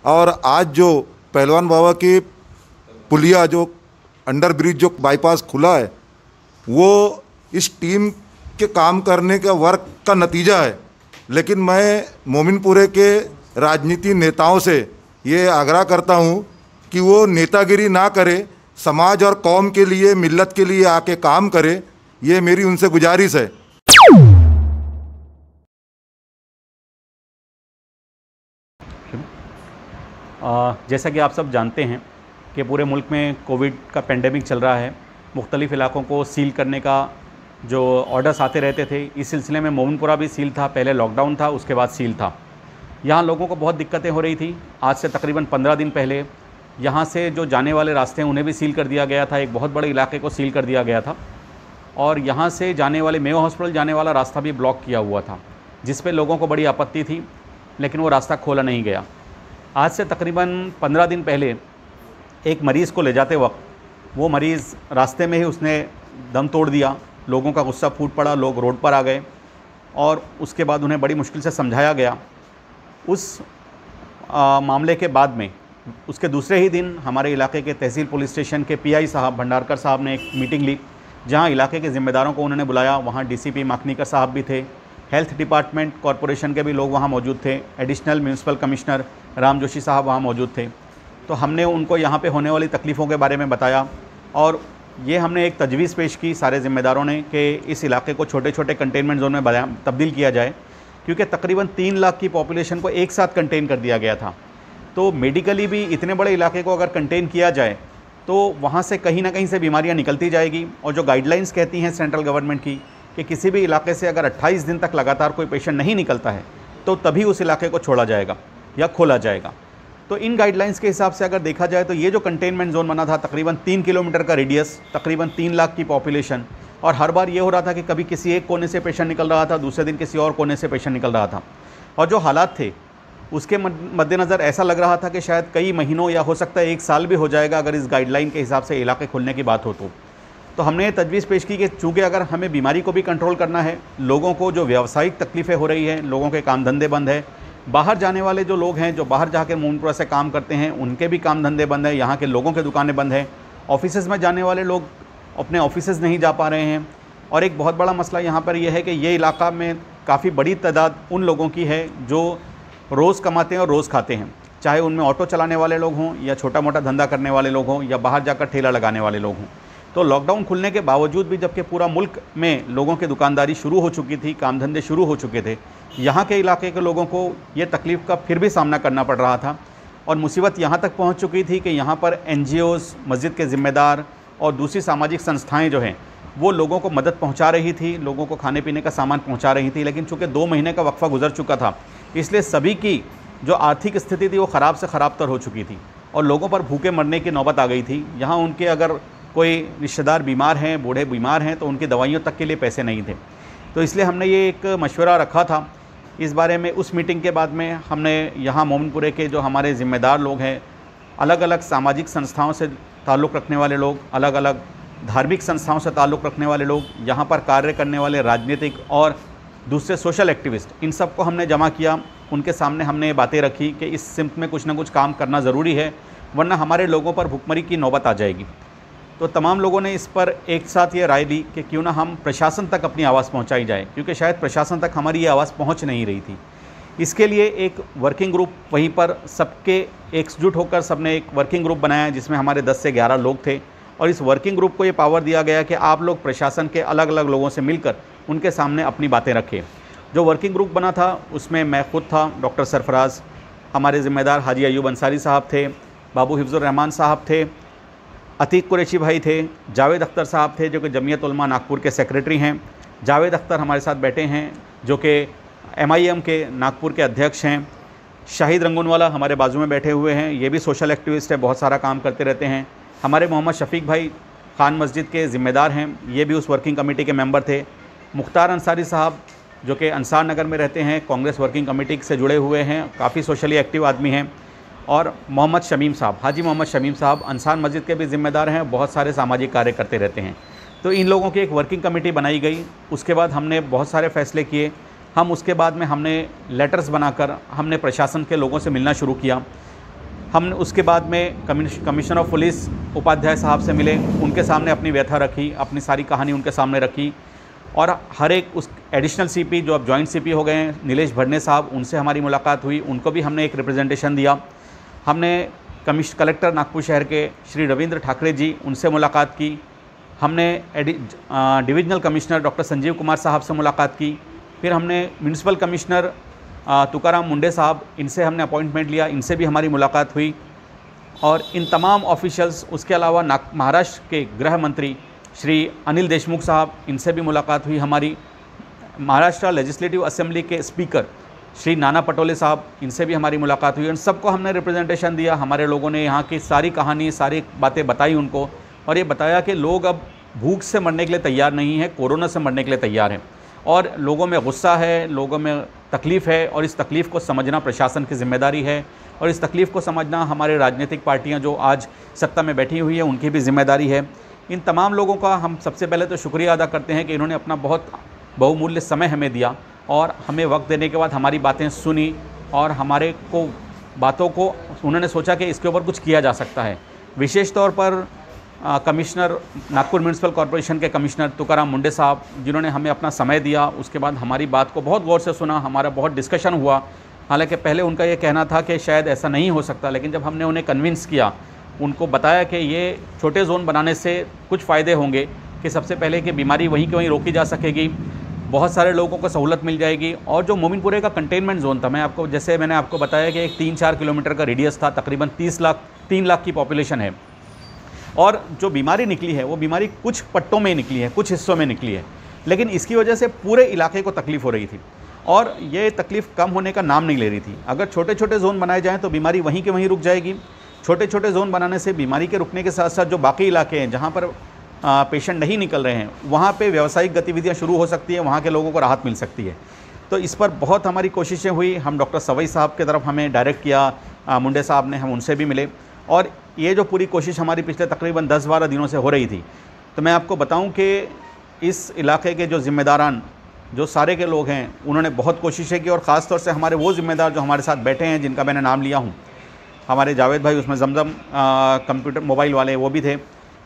और आज जो पहलवान बाबा की पुलिया, जो अंडर ब्रिज, जो बाईपास खुला है, वो इस टीम के काम करने का वर्क का नतीजा है। लेकिन मैं मोमिनपुरे के राजनीति नेताओं से ये आग्रह करता हूँ कि वो नेतागिरी ना करे, समाज और कौम के लिए, मिल्लत के लिए आके काम करे। ये मेरी उनसे गुजारिश है। जैसा कि आप सब जानते हैं कि पूरे मुल्क में कोविड का पेंडेमिक चल रहा है। मुख्तलिफ़ इलाकों को सील करने का जो ऑर्डर्स आते रहते थे, इस सिलसिले में मोमिनपुरा भी सील था। पहले लॉकडाउन था, उसके बाद सील था। यहाँ लोगों को बहुत दिक्कतें हो रही थी। आज से तकरीबन 15 दिन पहले यहाँ से जो जाने वाले रास्ते हैं उन्हें भी सील कर दिया गया था। एक बहुत बड़े इलाके को सील कर दिया गया था और यहाँ से जाने वाले मेयो हॉस्पिटल जाने वाला रास्ता भी ब्लॉक किया हुआ था, जिस पे लोगों को बड़ी आपत्ति थी, लेकिन वो रास्ता खोला नहीं गया। आज से तकरीबन 15 दिन पहले एक मरीज़ को ले जाते वक्त वो मरीज़ रास्ते में ही उसने दम तोड़ दिया। लोगों का गुस्सा फूट पड़ा, लोग रोड पर आ गए और उसके बाद उन्हें बड़ी मुश्किल से समझाया गया। उस मामले के बाद में उसके दूसरे ही दिन हमारे इलाके के तहसील पुलिस स्टेशन के पीआई साहब भंडारकर साहब ने एक मीटिंग ली, जहां इलाके के ज़िम्मेदारों को उन्होंने बुलाया। वहां डीसीपी माखनीकर साहब भी थे, हेल्थ डिपार्टमेंट कॉरपोरेशन के भी लोग वहां मौजूद थे, additional municipal commissioner Ram Joshi साहब वहां मौजूद थे। तो हमने उनको यहाँ पे होने वाली तकलीफ़ों के बारे में बताया और ये हमने एक तजवीज़ पेश की सारे ज़िम्मेदारों ने कि इस इलाके को छोटे छोटे कंटेनमेंट जोन में तब्दील किया जाए, क्योंकि तकरीबन 3 लाख की पॉपुलेशन को एक साथ कंटेन कर दिया गया था। तो मेडिकली भी इतने बड़े इलाके को अगर कंटेन किया जाए तो वहाँ से कहीं ना कहीं से बीमारियाँ निकलती जाएगी। और जो गाइडलाइंस कहती हैं सेंट्रल गवर्नमेंट की कि किसी भी इलाके से अगर 28 दिन तक लगातार कोई पेशेंट नहीं निकलता है तो तभी उस इलाके को छोड़ा जाएगा या खोला जाएगा। तो इन गाइडलाइंस के हिसाब से अगर देखा जाए तो ये जो कंटेनमेंट जोन बना था, तकरीबन 3 किलोमीटर का रेडियस, तकरीबन 3 लाख की पॉपुलेशन, और हर बार ये हो रहा था कि कभी किसी एक कोने से पेशेंट निकल रहा था, दूसरे दिन किसी और कोने से पेशेंट निकल रहा था। और जो हालात थे उसके मद्देनज़र ऐसा लग रहा था कि शायद कई महीनों या हो सकता है 1 साल भी हो जाएगा अगर इस गाइडलाइन के हिसाब से इलाके खुलने की बात हो तो हमने ये तजवीज़ पेश की कि चूँकि अगर हमें बीमारी को भी कंट्रोल करना है, लोगों को जो व्यावसायिक तकलीफ़ें हो रही हैं, लोगों के काम धंधे बंद है, बाहर जाने वाले जो लोग हैं जो बाहर जाकर मोमिनपुरा से काम करते हैं उनके भी काम धंधे बंद है, यहाँ के लोगों के दुकानें बंद हैं, ऑफिसेज़ में जाने वाले लोग अपने ऑफिसेज़ नहीं जा पा रहे हैं। और एक बहुत बड़ा मसला यहाँ पर यह है कि ये इलाका में काफ़ी बड़ी तादाद उन लोगों की है जो रोज़ कमाते हैं और रोज़ खाते हैं, चाहे उनमें ऑटो चलाने वाले लोग हों या छोटा मोटा धंधा करने वाले लोग हों या बाहर जाकर ठेला लगाने वाले लोग हों। तो लॉकडाउन खुलने के बावजूद भी जबकि पूरा मुल्क में लोगों की दुकानदारी शुरू हो चुकी थी, काम धंधे शुरू हो चुके थे, यहाँ के इलाके के लोगों को ये तकलीफ़ का फिर भी सामना करना पड़ रहा था। और मुसीबत यहाँ तक पहुँच चुकी थी कि यहाँ पर NGOs, मस्जिद के ज़िम्मेदार और दूसरी सामाजिक संस्थाएँ जो हैं वो लोगों को मदद पहुँचा रही थी, लोगों को खाने पीने का सामान पहुँचा रही थी। लेकिन चूँकि 2 महीने का वक्फा गुजर चुका था, इसलिए सभी की जो आर्थिक स्थिति थी वो ख़राब से ख़राब तर हो चुकी थी और लोगों पर भूखे मरने की नौबत आ गई थी। यहाँ उनके अगर कोई रिश्तेदार बीमार हैं, बूढ़े बीमार हैं, तो उनकी दवाइयों तक के लिए पैसे नहीं थे। तो इसलिए हमने ये एक मशवरा रखा था इस बारे में। उस मीटिंग के बाद में हमने यहाँ मोमिनपुरे के जो हमारे ज़िम्मेदार लोग हैं, अलग अलग सामाजिक संस्थाओं से ताल्लुक़ रखने वाले लोग, अलग अलग धार्मिक संस्थाओं से ताल्लुक़ रखने वाले लोग, यहाँ पर कार्य करने वाले राजनीतिक और दूसरे सोशल एक्टिविस्ट, इन सब को हमने जमा किया। उनके सामने हमने ये बातें रखी कि इस सिमत में कुछ ना कुछ काम करना ज़रूरी है, वरना हमारे लोगों पर भुखमरी की नौबत आ जाएगी। तो तमाम लोगों ने इस पर एक साथ ये राय दी कि क्यों ना हम प्रशासन तक अपनी आवाज़ पहुंचाई जाए, क्योंकि शायद प्रशासन तक हमारी ये आवाज़ पहुंच नहीं रही थी। इसके लिए एक वर्किंग ग्रुप वहीं पर सबके एकजुट होकर सबने एक वर्किंग ग्रुप बनाया, जिसमें हमारे 10 से 11 लोग थे। और इस वर्किंग ग्रुप को ये पावर दिया गया कि आप लोग प्रशासन के अलग अलग लोगों से मिलकर उनके सामने अपनी बातें रखें। जो वर्किंग ग्रुप बना था उसमें मैं ख़ुद था, डॉक्टर सरफराज, हमारे ज़िम्मेदार हाजी अयूब अंसारी साहब थे, बाबू हिफ्ज़ुर रहमान साहब थे, अतीक कुरैशी भाई थे, जावेद अख्तर साहब थे जो कि जमीयत उलमा नागपुर के सेक्रेटरी हैं, जावेद अख्तर हमारे साथ बैठे हैं जो कि MIM के नागपुर के अध्यक्ष हैं, शाहिद रंगूनवाला हमारे बाजू में बैठे हुए हैं, ये भी सोशल एक्टिविस्ट है, बहुत सारा काम करते रहते हैं। हमारे मोहम्मद शफीक भाई खान मस्जिद के ज़िम्मेदार हैं, ये भी उस वर्किंग कमेटी के मेंबर थे। मुख्तार अंसारी साहब जो कि अंसार नगर में रहते हैं, कांग्रेस वर्किंग कमेटी से जुड़े हुए हैं, काफ़ी सोशली एक्टिव आदमी हैं। और मोहम्मद शमीम साहब, हाजी मोहम्मद शमीम साहब अंसार मस्जिद के भी ज़िम्मेदार हैं, बहुत सारे सामाजिक कार्य करते रहते हैं। तो इन लोगों की एक वर्किंग कमेटी बनाई गई। उसके बाद हमने बहुत सारे फ़ैसले किए। हम उसके बाद में हमने लेटर्स बनाकर हमने प्रशासन के लोगों से मिलना शुरू किया। हमने उसके बाद में कमिश्नर ऑफ पुलिस उपाध्याय साहब से मिले, उनके सामने अपनी व्यथा रखी, अपनी सारी कहानी उनके सामने रखी। और हर एक उस एडिशनल सीपी जो अब जॉइंट सीपी हो गए हैं नीलेश भरने साहब, उनसे हमारी मुलाकात हुई, उनको भी हमने एक रिप्रेजेंटेशन दिया। हमने कलेक्टर नागपुर शहर के श्री रविंद्र ठाकरे जी, उनसे मुलाकात की। हमने divisional commissioner doctor Sanjeev Kumar साहब से मुलाकात की। फिर हमने म्यूनिसिपल कमिश्नर तुकाराम मुंडे साहब, इनसे हमने अपॉइंटमेंट लिया, इनसे भी हमारी मुलाकात हुई। और इन तमाम ऑफिशियल्स, उसके अलावा महाराष्ट्र के गृह मंत्री श्री अनिल देशमुख साहब, इनसे भी मुलाकात हुई हमारी। महाराष्ट्र लेजिस्लेटिव असेंबली के स्पीकर श्री नाना पटोले साहब, इनसे भी हमारी मुलाकात हुई। उन सबको हमने रिप्रेजेंटेशन दिया। हमारे लोगों ने यहाँ की सारी कहानी, सारी बातें बताई उनको, और ये बताया कि लोग अब भूख से मरने के लिए तैयार नहीं हैं, कोरोना से मरने के लिए तैयार हैं। और लोगों में गुस्सा है, लोगों में तकलीफ़ है, और इस तकलीफ़ को समझना प्रशासन की जिम्मेदारी है, और इस तकलीफ़ को समझना हमारे राजनीतिक पार्टियां जो आज सत्ता में बैठी हुई हैं उनकी भी जिम्मेदारी है। इन तमाम लोगों का हम सबसे पहले तो शुक्रिया अदा करते हैं कि इन्होंने अपना बहुत बहुमूल्य समय हमें दिया, और हमें वक्त देने के बाद हमारी बातें सुनी, और हमारे को बातों को उन्होंने सोचा कि इसके ऊपर कुछ किया जा सकता है। विशेष तौर पर कमिश्नर नागपुर म्यूनिसिपल कॉरपोरेशन के कमिश्नर तुकाराम मुंडे साहब, जिन्होंने हमें अपना समय दिया, उसके बाद हमारी बात को बहुत गौर से सुना, हमारा बहुत डिस्कशन हुआ। हालांकि पहले उनका ये कहना था कि शायद ऐसा नहीं हो सकता, लेकिन जब हमने उन्हें कन्विंस किया, उनको बताया कि ये छोटे जोन बनाने से कुछ फ़ायदे होंगे, कि सबसे पहले कि बीमारी वहीं के वहीं रोकी जा सकेगी, बहुत सारे लोगों को सहूलत मिल जाएगी। और जो मोमिनपुरे का कंटेनमेंट जोन था, मैंने आपको बताया कि एक 3-4 किलोमीटर का रेडियस था, तकरीबन 3 लाख की पॉपुलेशन है। और जो बीमारी निकली है वो बीमारी कुछ पट्टों में निकली है, कुछ हिस्सों में निकली है, लेकिन इसकी वजह से पूरे इलाके को तकलीफ़ हो रही थी, और ये तकलीफ़ कम होने का नाम नहीं ले रही थी। अगर छोटे छोटे जोन बनाए जाएँ तो बीमारी वहीं के वहीं रुक जाएगी। छोटे छोटे जोन बनाने से बीमारी के रुकने के साथ साथ जो बाकी इलाके हैं जहाँ पर पेशेंट नहीं निकल रहे हैं, वहाँ पे व्यावसायिक गतिविधियाँ शुरू हो सकती हैं, वहाँ के लोगों को राहत मिल सकती है। तो इस पर बहुत हमारी कोशिशें हुई। हम डॉक्टर सवई साहब की तरफ हमें डायरेक्ट किया, मुंडे साहब ने, हम उनसे भी मिले, और ये जो पूरी कोशिश हमारी पिछले तकरीबन 10-12 दिनों से हो रही थी। तो मैं आपको बताऊं कि इस इलाके के जो ज़िम्मेदारान, जो सारे के लोग हैं, उन्होंने बहुत कोशिशें की, और ख़ास तौर से हमारे वो ज़िम्मेदार जो हमारे साथ बैठे हैं, जिनका मैंने नाम लिया हूं, हमारे जावेद भाई, उसमें जमजम कंप्यूटर मोबाइल वाले वो भी थे।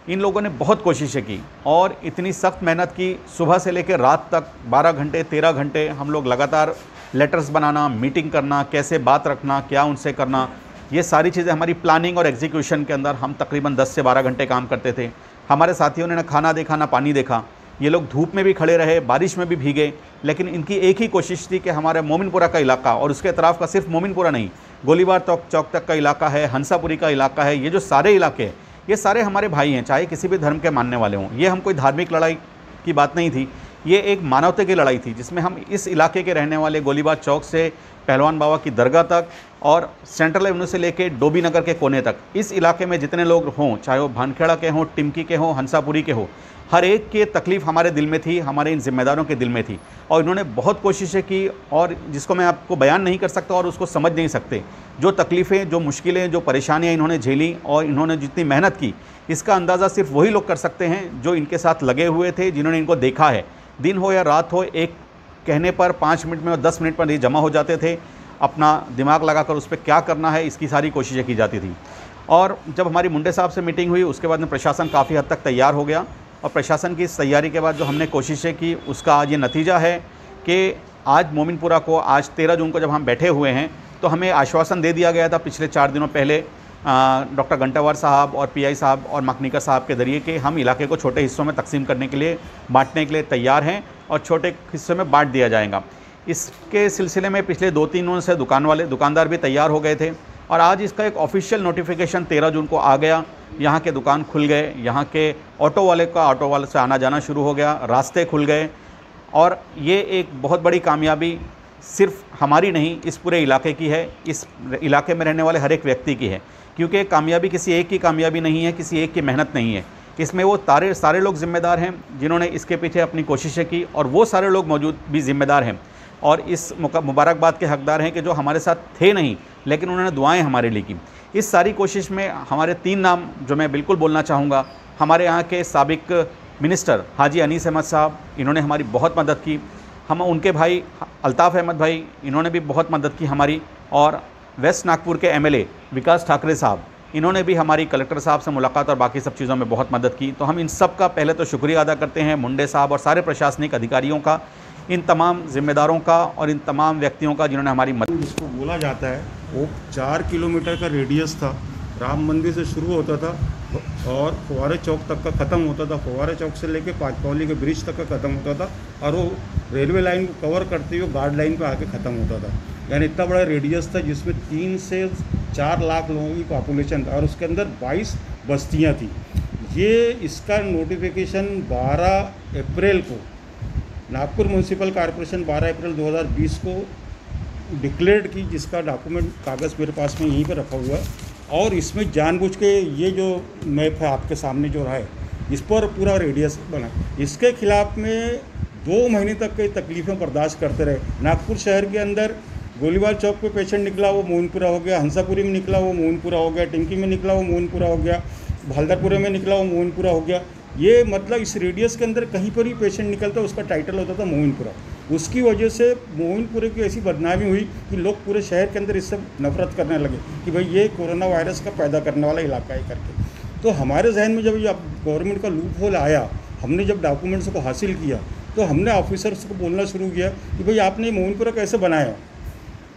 इन लोगों ने बहुत कोशिशें की और इतनी सख्त मेहनत की, सुबह से लेकर रात तक 12 घंटे 13 घंटे हम लोग लगातार लेटर्स बनाना, मीटिंग करना, कैसे बात रखना, क्या उनसे करना, ये सारी चीज़ें हमारी प्लानिंग और एग्जीक्यूशन के अंदर हम तकरीबन 10 से 12 घंटे काम करते थे। हमारे साथियों ने ना खाना देखा ना पानी देखा। ये लोग धूप में भी खड़े रहे, बारिश में भी भीगे, लेकिन इनकी एक ही कोशिश थी कि हमारे मोमिनपुरा का इलाका और उसके अतराफ़ का, सिर्फ मोमिनपुरा नहीं, गोलीबार चौक तक का इलाका है, हंसापुरी का इलाका है, ये जो सारे इलाके हैं, ये सारे हमारे भाई हैं, चाहे किसी भी धर्म के मानने वाले हों। ये हम कोई धार्मिक लड़ाई की बात नहीं थी, ये एक मानवता की लड़ाई थी, जिसमें हम इस इलाके के रहने वाले गोलीबार चौक से पहलवान बाबा की दरगाह तक और सेंट्रल एवेन्यू से लेके डोबी नगर के कोने तक, इस इलाके में जितने लोग हों, चाहे वो भानखेड़ा के हों, टिमकी के हों, हंसापुरी के हों, हर एक की तकलीफ़ हमारे दिल में थी, हमारे इन जिम्मेदारों के दिल में थी। और इन्होंने बहुत कोशिशें की, और जिसको मैं आपको बयान नहीं कर सकता और उसको समझ नहीं सकते, जो तकलीफ़ें, जो मुश्किलें, जो परेशानियां इन्होंने झेली और इन्होंने जितनी मेहनत की, इसका अंदाज़ा सिर्फ वही लोग कर सकते हैं जो इनके साथ लगे हुए थे, जिन्होंने इनको देखा है। दिन हो या रात हो, एक कहने पर 5 मिनट में और 10 मिनट पर ये जमा हो जाते थे, अपना दिमाग लगाकर उस पर क्या करना है इसकी सारी कोशिशें की जाती थी। और जब हमारी मुंडे साहब से मीटिंग हुई, उसके बाद में प्रशासन काफ़ी हद तक तैयार हो गया, और प्रशासन की इस तैयारी के बाद जो हमने कोशिशें की, उसका आज ये नतीजा है कि आज मोमिनपुरा को, आज 13 जून को जब हम बैठे हुए हैं, तो हमें आश्वासन दे दिया गया था पिछले 4 दिनों पहले डॉक्टर घंटावार साहब और पीआई साहब और मकनीकर साहब के ज़रिए कि हम इलाके को छोटे हिस्सों में तकसीम करने के लिए, बांटने के लिए तैयार हैं और छोटे हिस्सों में बांट दिया जाएगा। इसके सिलसिले में पिछले 2-3 दिनों से दुकानदार भी तैयार हो गए थे, और आज इसका एक ऑफिशियल नोटिफिकेशन 13 जून को आ गया। यहाँ के दुकान खुल गए, यहाँ के ऑटो वाले से आना जाना शुरू हो गया, रास्ते खुल गए, और ये एक बहुत बड़ी कामयाबी सिर्फ हमारी नहीं, इस पूरे इलाके की है, इस इलाके में रहने वाले हर एक व्यक्ति की है, क्योंकि कामयाबी किसी एक की कामयाबी नहीं है, किसी एक की मेहनत नहीं है, इसमें वो सारे लोग ज़िम्मेदार हैं जिन्होंने इसके पीछे अपनी कोशिशें की, और वो सारे लोग मौजूद भी ज़िम्मेदार हैं और इस मुबारकबाद के हकदार हैं कि जो हमारे साथ थे नहीं, लेकिन उन्होंने दुआएं हमारे लिए की। इस सारी कोशिश में हमारे 3 नाम जो मैं बिल्कुल बोलना चाहूँगा, हमारे यहाँ के साबिक मिनिस्टर हाजी अनीस अहमद साहब, इन्होंने हमारी बहुत मदद की। हम उनके भाई अल्ताफ़ अहमद भाई, इन्होंने भी बहुत मदद की हमारी, और वेस्ट नागपुर के एमएलए विकास ठाकरे साहब, इन्होंने भी हमारी कलेक्टर साहब से मुलाकात और बाकी सब चीज़ों में बहुत मदद की। तो हम इन सब का पहले तो शुक्रिया अदा करते हैं मुंडे साहब और सारे प्रशासनिक अधिकारियों का, इन तमाम जिम्मेदारों का और इन तमाम व्यक्तियों का जिन्होंने हमारी मदद। जिसको बोला जाता है वो 4 किलोमीटर का रेडियस था, राम मंदिर से शुरू होता था और फुवारे चौक तक का ख़त्म होता था, फुवारे चौक से लेके पाँचपौली के ब्रिज तक का ख़त्म होता था और वो रेलवे लाइन को कवर करते हुए गार्ड लाइन पे आके ख़त्म होता था। यानी इतना बड़ा रेडियस था जिसमें 3 से 4 लाख लोगों की पॉपुलेशन था और उसके अंदर 22 बस्तियाँ थी। ये इसका नोटिफिकेशन 12 अप्रैल को नागपुर म्यूनसिपल कॉरपोरेशन 12 अप्रैल 2020 को डिक्लेयर्ड की, जिसका डॉक्यूमेंट कागज़ मेरे पास में यहीं पर रखा हुआ है। और इसमें जानबूझ के ये जो मैप है आपके सामने जो रहा है, इस पर पूरा रेडियस बना। इसके खिलाफ में 2 महीने तक कई तकलीफ़ें बर्दाश्त करते रहे। नागपुर शहर के अंदर गोलीबार चौक पे पेशेंट निकला वो मोहनपुरा हो गया, हंसापुरी में निकला वो मोहनपुरा हो गया, टिंकी में निकला वो मोहनपुरा हो गया, भालदारपुरे में निकला वो मोहनपुरा हो गया। ये मतलब इस रेडियस के अंदर कहीं पर भी पेशेंट निकलता उसका टाइटल होता था मोहनपुरा। उसकी वजह से मोहनपुरे की ऐसी बदनामी हुई कि लोग पूरे शहर के अंदर इससे नफरत करने लगे कि भाई ये कोरोना वायरस का पैदा करने वाला इलाका है करके। तो हमारे जहन में जब ये गवर्नमेंट का लूप होल आया, हमने जब डॉक्यूमेंट्स को हासिल किया तो हमने ऑफिसर्स को बोलना शुरू किया कि भाई आपने मोहनपुरा कैसे बनाया।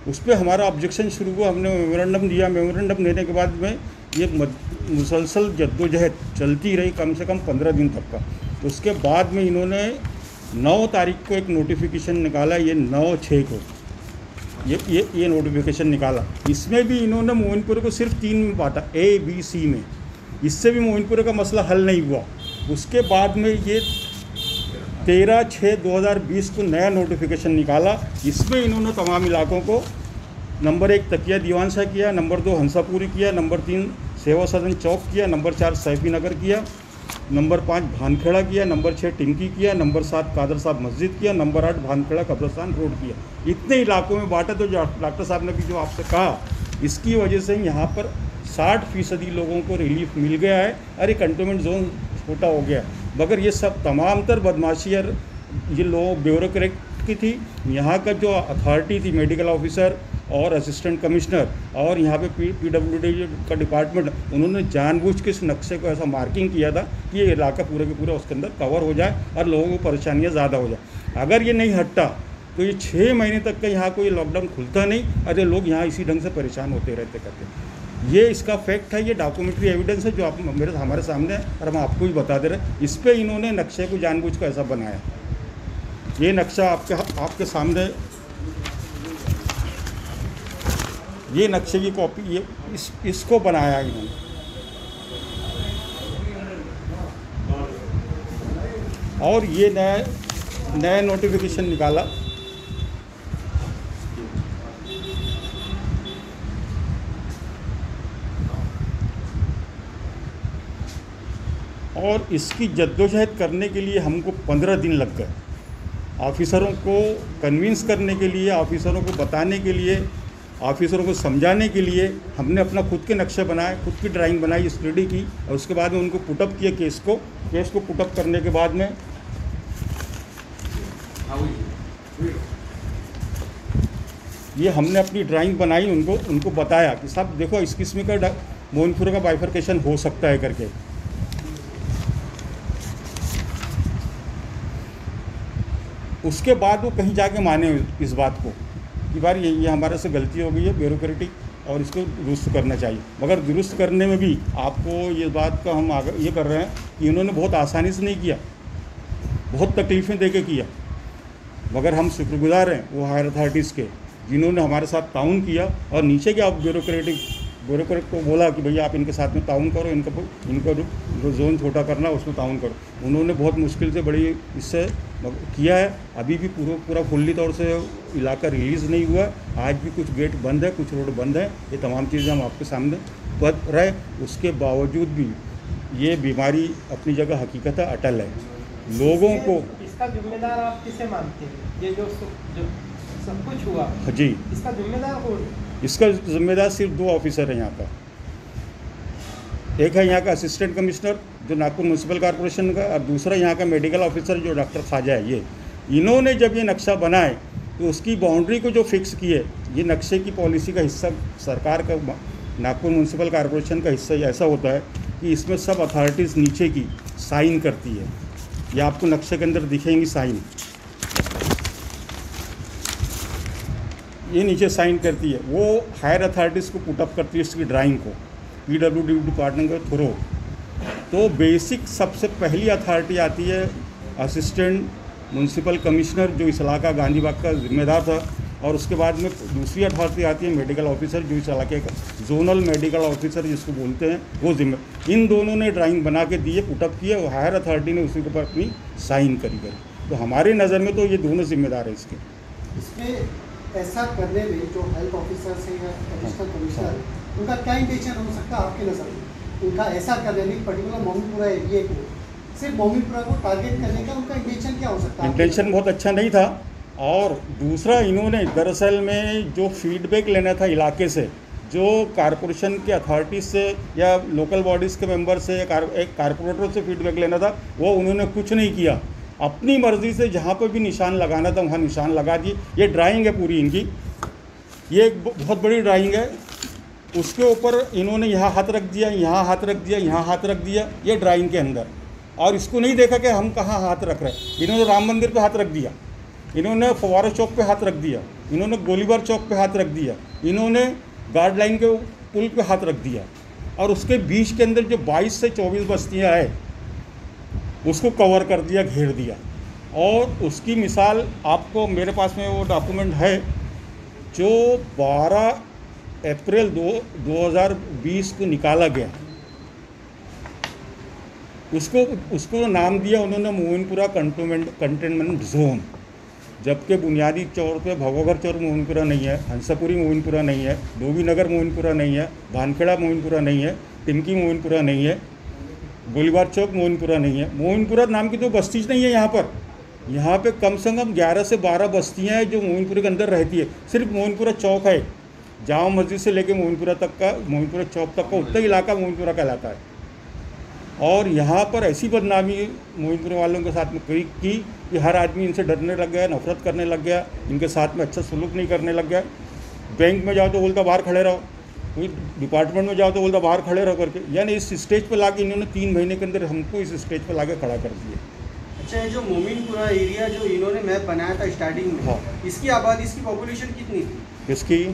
उस पर हमारा ऑब्जेक्शन शुरू हुआ, हमने मेमोरेंडम दिया। मेमोरेंडम देने के बाद में ये मुसलसल जद्दोजहद चलती रही कम से कम 15 दिन तक का। उसके बाद में इन्होंने 9 तारीख को एक नोटिफिकेशन निकाला, ये 9/6 को ये नोटिफिकेशन निकाला। इसमें भी इन्होंने मोहनपुर को सिर्फ 3 में बांटा, A, B, C में। इससे भी मोहनपुर का मसला हल नहीं हुआ। उसके बाद में ये 13/6/2020 को नया नोटिफिकेशन निकाला। इसमें इन्होंने तमाम इलाकों को नंबर 1 तकिया दीवानशाह किया, नंबर 2 हंसापुरी किया, नंबर 3 सेवा सदन चौक किया, नंबर 4 सैफी नगर किया, नंबर 5 भानखेड़ा किया, नंबर 6 टिंकी किया, नंबर 7 कादर साहब मस्जिद किया, नंबर 8 भानखेड़ा कब्रस्तान रोड किया। इतने इलाकों में बांटा। तो डॉक्टर साहब ने भी जो आपसे कहा, इसकी वजह से यहाँ पर 60% लोगों को रिलीफ मिल गया है और ये कंटेनमेंट जोन छोटा हो गया। मगर ये सब तमाम तर बदमाशी और ये लोग ब्यूरोक्रेट की थी। यहाँ का जो अथॉरिटी थी, मेडिकल ऑफिसर और असिस्टेंट कमिश्नर और यहाँ पे PWD का डिपार्टमेंट, उन्होंने जानबूझ के इस नक्शे को ऐसा मार्किंग किया था कि ये इलाका पूरे के पूरा उसके अंदर कवर हो जाए और लोगों को परेशानियाँ ज़्यादा हो जाए। अगर ये नहीं हटता तो ये 6 महीने तक का यहाँ कोई लॉकडाउन खुलता नहीं। अरे लोग यहाँ इसी ढंग से परेशान होते रहते करते। ये इसका फैक्ट है, ये डॉक्यूमेंट्री एविडेंस है जो आप हमारे सामने है और हम आपको ही बता दे रहे हैं। इस पर इन्होंने नक्शे को जानबूझ कर ऐसा बनाया। ये नक्शा आपके सामने, ये नक्शे की कॉपी, ये इसको बनाया इन्होंने। और ये नया नोटिफिकेशन निकाला। और इसकी जद्दोजहद करने के लिए हमको 15 दिन लग गए। ऑफिसरों को कन्विंस करने के लिए, ऑफिसरों को बताने के लिए, ऑफिसरों को समझाने के लिए हमने अपना खुद के नक्शे बनाए, खुद की ड्राइंग बनाई, स्टडी की और उसके बाद में उनको पुटअप किया केस को पुटअप करने के बाद में ये हमने अपनी ड्राइंग बनाई, उनको बताया कि साहब देखो इस किस्म का मोहनपुर का बाइफर्केशन हो सकता है करके। उसके बाद वो कहीं जाके माने इस बात को कि बार ये हमारे से गलती हो गई है ब्यूरोक्रेटिक और इसको दुरुस्त करना चाहिए। मगर दुरुस्त करने में भी आपको ये बात का हम आगे ये कर रहे हैं कि इन्होंने बहुत आसानी से नहीं किया, बहुत तकलीफ़ें दे के किया। मगर हम शुक्रगुजार हैं वो हायर अथॉरिटीज़ के जिन्होंने हमारे साथ ताउन किया और नीचे के आप ब्यूरोक्रेट को बोला कि भैया आप इनके साथ में ताउन करो, इनको जोन छोटा करना उसमें ताउन करो। उन्होंने बहुत मुश्किल से बड़ी इससे किया है। अभी भी पूरा फुल्ली तौर से इलाका रिलीज़ नहीं हुआ। आज भी कुछ गेट बंद है, कुछ रोड बंद है। ये तमाम चीज़ें हम आपके सामने बता रहे। उसके बावजूद भी ये बीमारी अपनी जगह हकीकत है, अटल है। लोगों को इसका जिम्मेदार आप किसे मानते हैं? ये जो सब कुछ हुआ जी, इसका जिम्मेदार कौन? इसका जिम्मेदार सिर्फ 2 ऑफिसर हैं यहाँ का। एक है यहाँ का असिस्टेंट कमिश्नर जो नागपुर म्यूनसिपल कॉरपोरेशन का और दूसरा यहाँ का मेडिकल ऑफिसर जो डॉक्टर ख्वाजा है। ये इन्होंने जब ये नक्शा बनाए तो उसकी बाउंड्री को जो फिक्स की है, ये नक्शे की पॉलिसी का हिस्सा सरकार का, नागपुर म्यूनसिपल कॉरपोरेशन का हिस्सा ऐसा होता है कि इसमें सब अथॉरिटीज़ नीचे की साइन करती है। ये आपको नक्शे के अंदर दिखेंगी साइन, ये नीचे साइन करती है, वो हायर अथॉरिटीज़ को पुटअप करती है इसकी ड्राइंग को PWD डिपार्टमेंट के थ्रू। तो बेसिक सबसे पहली अथॉरिटी आती है असिस्टेंट म्यूनसिपल कमिश्नर, जो इस इलाका गांधीबाग का जिम्मेदार था, और उसके बाद में दूसरी अथॉरिटी आती है मेडिकल ऑफिसर, जो इस इलाके का जोनल मेडिकल ऑफिसर जिसको बोलते हैं, वो जिम्मेदार। इन दोनों ने ड्राइंग बना के दी है, पुटअप किया, और हायर अथॉरिटी ने उसी के ऊपर अपनी साइन करी गई। तो हमारी नज़र में तो ये दोनों जिम्मेदार हैं इसके। इसमें ऐसा करने में जो हेल्थ ऑफिसर से या एडिशनल कमिश्नर, उनका क्या इंटेंशन हो सकता है आपकी नज़र में? उनका ऐसा करने में पर्टिकुलर मोमिनपुरा एरिया को, सिर्फ मोमिनपुरा को टारगेट करने का उनका इंटेंशन क्या हो सकता है? इंटेंशन बहुत अच्छा नहीं था। और दूसरा, इन्होंने दरअसल में जो फीडबैक लेना था इलाके से, जो कारपोरेशन के अथॉरिटीज़ से या लोकल बॉडीज़ के मेंबर से या एक कारपोरेटर से फीडबैक लेना था, वो उन्होंने कुछ नहीं किया। अपनी मर्ज़ी से जहाँ पर भी निशान लगाना था वहाँ निशान लगा दिए। ये ड्राइंग है पूरी इनकी, ये एक बहुत बड़ी ड्राइंग है। उसके ऊपर इन्होंने यहाँ हाथ रख दिया, यहाँ हाथ रख दिया, यहाँ हाथ रख दिया, ये ड्राइंग के अंदर। और इसको नहीं देखा कि हम कहाँ हाथ रख रहे हैं। इन्होंने राम मंदिर पे हाथ रख दिया, इन्होंने फवारा चौक पे हाथ रख दिया, इन्होंने गोलीबार चौक पे हाथ रख दिया, इन्होंने गार्ड लाइन के पुल पे हाथ रख दिया, और उसके बीच के अंदर जो 22 से 24 बस्तियाँ हैं उसको कवर कर दिया, घेर दिया। और उसकी मिसाल आपको मेरे पास में वो डॉक्यूमेंट है, जो 12 अप्रैल 2020 को निकाला गया। उसको नाम दिया उन्होंने मोमिनपुरा कंटेनमेंट जोन, जबकि बुनियादी तौर पे भगोघर चौर मोमिनपुरा नहीं है, हंसापुरी मोमिनपुरा नहीं है, धोबीनगर मोमिनपुरा नहीं है, भानखेड़ा मोमिनपुरा नहीं है, टिमकी मोमिनपुरा नहीं है, गोलीबार चौक मोमिनपुरा नहीं है। मोमिनपुरा नाम की तो बस्ती नहीं है यहाँ पर। यहाँ पे कम से कम 11 से 12 बस्तियाँ हैं जो मोमिनपुरे के अंदर रहती है। सिर्फ मोमिनपुरा चौक है, जामा मस्जिद से लेके मोमिनपुरा तक का, मोमिनपुरा चौक तक का उतना इलाका मोमिनपुरा कहलाता है। और यहाँ पर ऐसी बदनामी मोमिनपुरा वालों के साथ में की कि हर आदमी इनसे डरने लग गया, नफरत करने लग गया, इनके साथ में अच्छा सलूक नहीं करने लग गया। बैंक में जाओ तो बोलता बाहर खड़े रहो, कोई डिपार्टमेंट में जाओ तो बोलता बाहर खड़े रहो करके। यानी इस स्टेज पर लाके इन्होंने 3 महीने के अंदर हमको इस स्टेज पर लाके खड़ा कर दिया। अच्छा, ये जो मोमिनपुरा एरिया जो इन्होंने मैप बनाया था स्टार्टिंग में, हाँ, इसकी आबादी, इसकी पॉपुलेशन कितनी थी इसकी?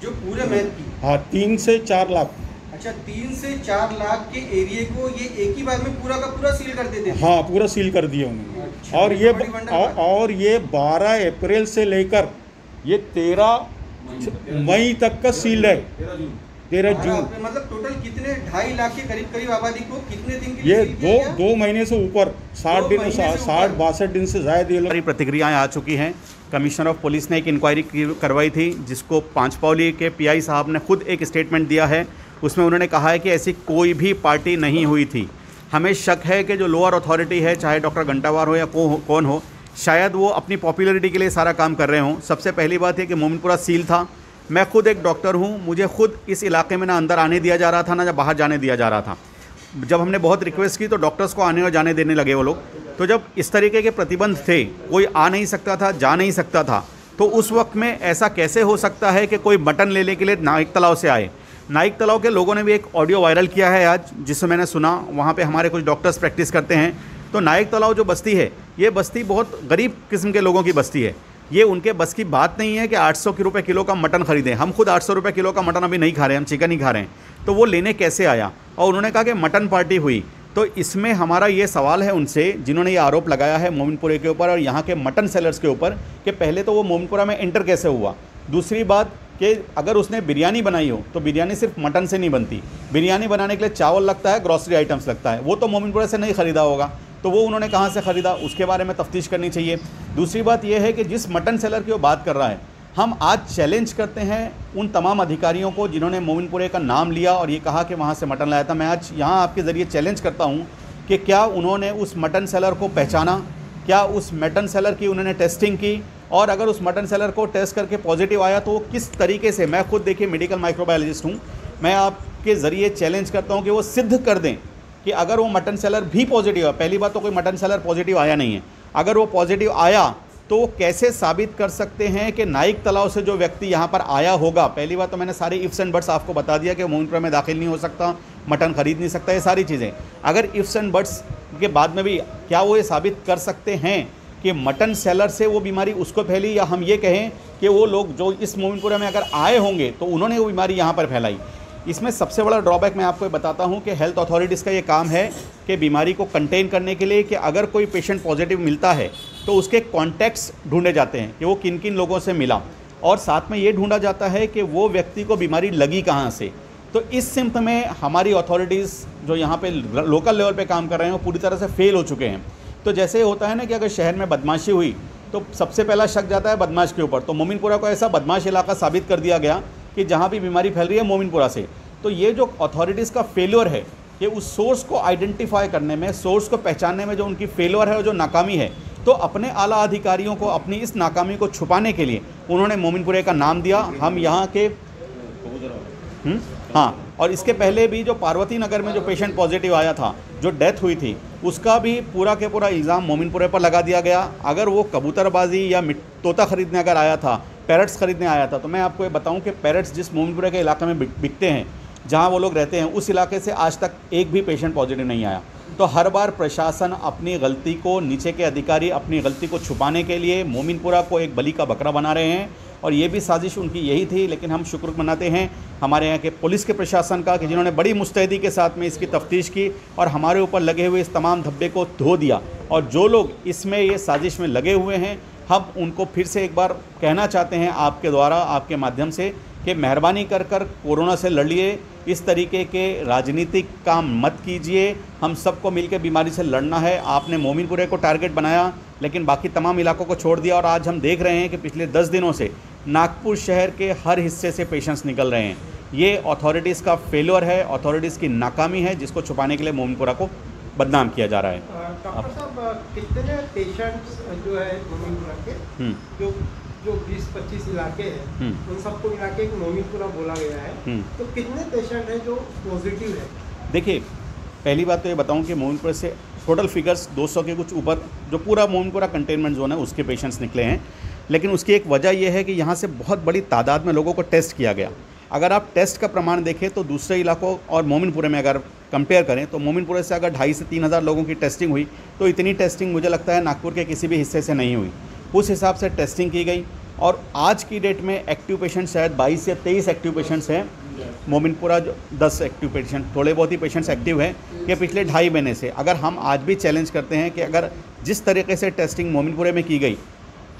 जो पूरे मैप की? हाँ, 3 से 4 लाख। अच्छा, 3 से 4 लाख के एरिया को ये एक ही बार में पूरा का पूरा सील कर देते थे? हाँ, पूरा सील कर दिया उन्होंने। अच्छा, और ये 12 अप्रैल से लेकर ये 13 मई तक का सील है। 13 जून। मतलब टोटल कितने 2.5 लाख के करीब करीब आबादी को कितने दिन के ये लिए सील किया गया? 2 महीने से ऊपर, 60 दिन, 62 दिन से ज़्यादा ये लोग। सारी प्रतिक्रियाएं आ चुकी हैं। कमिश्नर ऑफ पुलिस ने एक इंक्वायरी करवाई थी, जिसको पांचपावली के PI साहब ने खुद एक स्टेटमेंट दिया है। उसमें उन्होंने कहा है कि ऐसी कोई भी पार्टी नहीं हुई थी। हमें शक है कि जो लोअर अथॉरिटी है, चाहे डॉक्टर घंटावार हो या कौन हो, शायद वो अपनी पॉपुलैरिटी के लिए सारा काम कर रहे हों। सबसे पहली बात है कि मोमिनपुरा सील था। मैं खुद एक डॉक्टर हूँ, मुझे खुद इस इलाके में ना अंदर आने दिया जा रहा था ना बाहर जाने दिया जा रहा था। जब हमने बहुत रिक्वेस्ट की तो डॉक्टर्स को आने और जाने देने लगे वो लोग। तो जब इस तरीके के प्रतिबंध थे, कोई आ नहीं सकता था, जा नहीं सकता था, तो उस वक्त में ऐसा कैसे हो सकता है कि कोई मटन लेने के लिए नाइक तलाव से आए। नाइक तलाव के लोगों ने भी एक ऑडियो वायरल किया है आज, जिससे मैंने सुना वहाँ पे हमारे कुछ डॉक्टर्स प्रैक्टिस करते हैं। तो नाइक तलाव जो बस्ती है, ये बस्ती बहुत गरीब किस्म के लोगों की बस्ती है। ये उनके बस की बात नहीं है कि 800 रुपये किलो का मटन खरीदें। हम खुद 800 रुपये किलो का मटन अभी नहीं खा रहे हैं, हम चिकन ही खा रहे हैं। तो वो लेने कैसे आया? और उन्होंने कहा कि मटन पार्टी हुई। तो इसमें हमारा ये सवाल है उनसे, जिन्होंने ये आरोप लगाया है मोमिनपुरे के ऊपर और यहाँ के मटन सेलर्स के ऊपर, कि पहले तो वो मोमिनपुरा में एंटर कैसे हुआ। दूसरी बात कि अगर उसने बिरयानी बनाई हो तो बिरयानी सिर्फ मटन से नहीं बनती। बिरयानी बनाने के लिए चावल लगता है, ग्रॉसरी आइटम्स लगता है। वो तो मोमिनपुरा से नहीं ख़रीदा होगा, तो वो उन्होंने कहाँ से ख़रीदा, उसके बारे में तफ्तीश करनी चाहिए। दूसरी बात यह है कि जिस मटन सेलर की वो बात कर रहा है, हम आज चैलेंज करते हैं उन तमाम अधिकारियों को जिन्होंने मोमिनपुरे का नाम लिया और ये कहा कि वहाँ से मटन लाया था। मैं आज यहाँ आपके ज़रिए चैलेंज करता हूँ कि क्या उन्होंने उस मटन सेलर को पहचाना, क्या उस मटन सेलर की उन्होंने टेस्टिंग की, और अगर उस मटन सेलर को टेस्ट करके पॉजिटिव आया तो वो किस तरीके से, मैं खुद देखिए मेडिकल माइक्रोबायोलॉजिस्ट हूँ, मैं आपके ज़रिए चैलेंज करता हूँ कि वो सिद्ध कर दें कि अगर वो मटन सेलर भी पॉजिटिव है। पहली बात तो कोई मटन सेलर पॉजिटिव आया नहीं है, अगर वो पॉजिटिव आया तो तो वो कैसे साबित कर सकते हैं कि नाइक तलाव से जो व्यक्ति यहाँ पर आया होगा, पहली बात तो मैंने सारे इफ्स एंड बट्स आपको बता दिया कि मोमिनपुरा में दाखिल नहीं हो सकता, मटन खरीद नहीं सकता, ये सारी चीज़ें। अगर इफ्स एंड बट्स के बाद में भी क्या वो ये साबित कर सकते हैं कि मटन सेलर से वो बीमारी उसको फैली, या हम ये कहें कि वो लोग जो इस मोमिनपुरा में अगर आए होंगे तो उन्होंने वो बीमारी यहाँ पर फैलाई। इसमें सबसे बड़ा ड्रॉबैक मैं आपको बताता हूँ कि हेल्थ अथॉरिटीज़ का ये काम है कि बीमारी को कंटेन करने के लिए कि अगर कोई पेशेंट पॉजिटिव मिलता है तो उसके कॉन्टैक्ट्स ढूंढे जाते हैं कि वो किन किन लोगों से मिला, और साथ में ये ढूंढा जाता है कि वो व्यक्ति को बीमारी लगी कहाँ से। तो इस सिम्त में हमारी अथॉरिटीज़ जो यहाँ पे लोकल लेवल पे काम कर रहे हैं वो पूरी तरह से फेल हो चुके हैं। तो जैसे होता है ना कि अगर शहर में बदमाशी हुई तो सबसे पहला शक जाता है बदमाश के ऊपर, तो मोमिनपुरा को ऐसा बदमाश इलाका साबित कर दिया गया कि जहाँ भी बीमारी फैल रही है मोमिनपुरा से। तो ये जो अथॉरिटीज़ का फेलियर है कि उस सोर्स को आइडेंटिफाई करने में, सोर्स को पहचानने में जो उनकी फेलियर है और जो नाकामी है, तो अपने आला अधिकारियों को अपनी इस नाकामी को छुपाने के लिए उन्होंने मोमिनपुरे का नाम दिया। हम यहाँ के हाँ, और इसके पहले भी जो पार्वती नगर में जो पेशेंट पॉजिटिव आया था, जो डेथ हुई थी, उसका भी पूरा के पूरा इल्ज़ाम मोमिनपुरे पर लगा दिया गया। अगर वो कबूतरबाजी या तोता खरीदने अगर आया था, पैरट्स खरीदने आया था, तो मैं आपको ये बताऊं कि पैरट्स जिस मोमिनपुरे के इलाके में बिकते हैं, जहां वो लोग रहते हैं, उस इलाके से आज तक एक भी पेशेंट पॉजिटिव नहीं आया। तो हर बार प्रशासन अपनी गलती को, नीचे के अधिकारी अपनी गलती को छुपाने के लिए मोमिनपुरा को एक बलि का बकरा बना रहे हैं, और ये भी साजिश उनकी यही थी। लेकिन हम शुक्र मनाते हैं हमारे यहाँ के पुलिस के प्रशासन का कि जिन्होंने बड़ी मुस्तैदी के साथ में इसकी तफ्तीश की और हमारे ऊपर लगे हुए इस तमाम धब्बे को धो दिया। और जो लोग इसमें ये साजिश में लगे हुए हैं, हम उनको फिर से एक बार कहना चाहते हैं आपके द्वारा, आपके माध्यम से, कि मेहरबानी कर कोरोना से लड़िए, इस तरीके के राजनीतिक काम मत कीजिए। हम सबको मिलकर बीमारी से लड़ना है। आपने मोमिनपुरे को टारगेट बनाया लेकिन बाकी तमाम इलाकों को छोड़ दिया, और आज हम देख रहे हैं कि पिछले 10 दिनों से नागपुर शहर के हर हिस्से से पेशेंट्स निकल रहे हैं। ये अथॉरिटीज़ का फेलियर है, अथॉरिटीज़ की नाकामी है, जिसको छुपाने के लिए मोमिनपुरा को बदनाम किया जा रहा है। डॉक्टर साहब, कितने पेशेंट्स जो है मोमिनपुरा के, जो 20-25 इलाके हैं, उन सबको मिला के एक मोमिनपुरा बोला गया है, तो कितने पेशेंट हैं जो पॉजिटिव है? देखिए, पहली बात तो ये बताऊं कि मोमिनपुरा से टोटल फिगर्स 200 के कुछ ऊपर जो पूरा मोमिनपुरा कंटेनमेंट जोन है उसके पेशेंट्स निकले हैं। लेकिन उसकी एक वजह यह है कि यहाँ से बहुत बड़ी तादाद में लोगों को टेस्ट किया गया। अगर आप टेस्ट का प्रमाण देखें तो दूसरे इलाकों और मोमिनपुरे में अगर कंपेयर करें तो मोमिनपुरे से अगर 2,500 से 3,000 लोगों की टेस्टिंग हुई तो इतनी टेस्टिंग मुझे लगता है नागपुर के किसी भी हिस्से से नहीं हुई। उस हिसाब से टेस्टिंग की गई, और आज की डेट में एक्टिव पेशेंट शायद 22 या 23 एक्टिव पेशेंट्स हैं। मोमिनपुरा जो 10 एक्टिव पेशेंट, थोड़े बहुत ही पेशेंट्स एक्टिव हैं कि पिछले 2.5 महीने से। अगर हम आज भी चैलेंज करते हैं कि अगर जिस तरीके से टेस्टिंग मोमिनपुरे में की गई,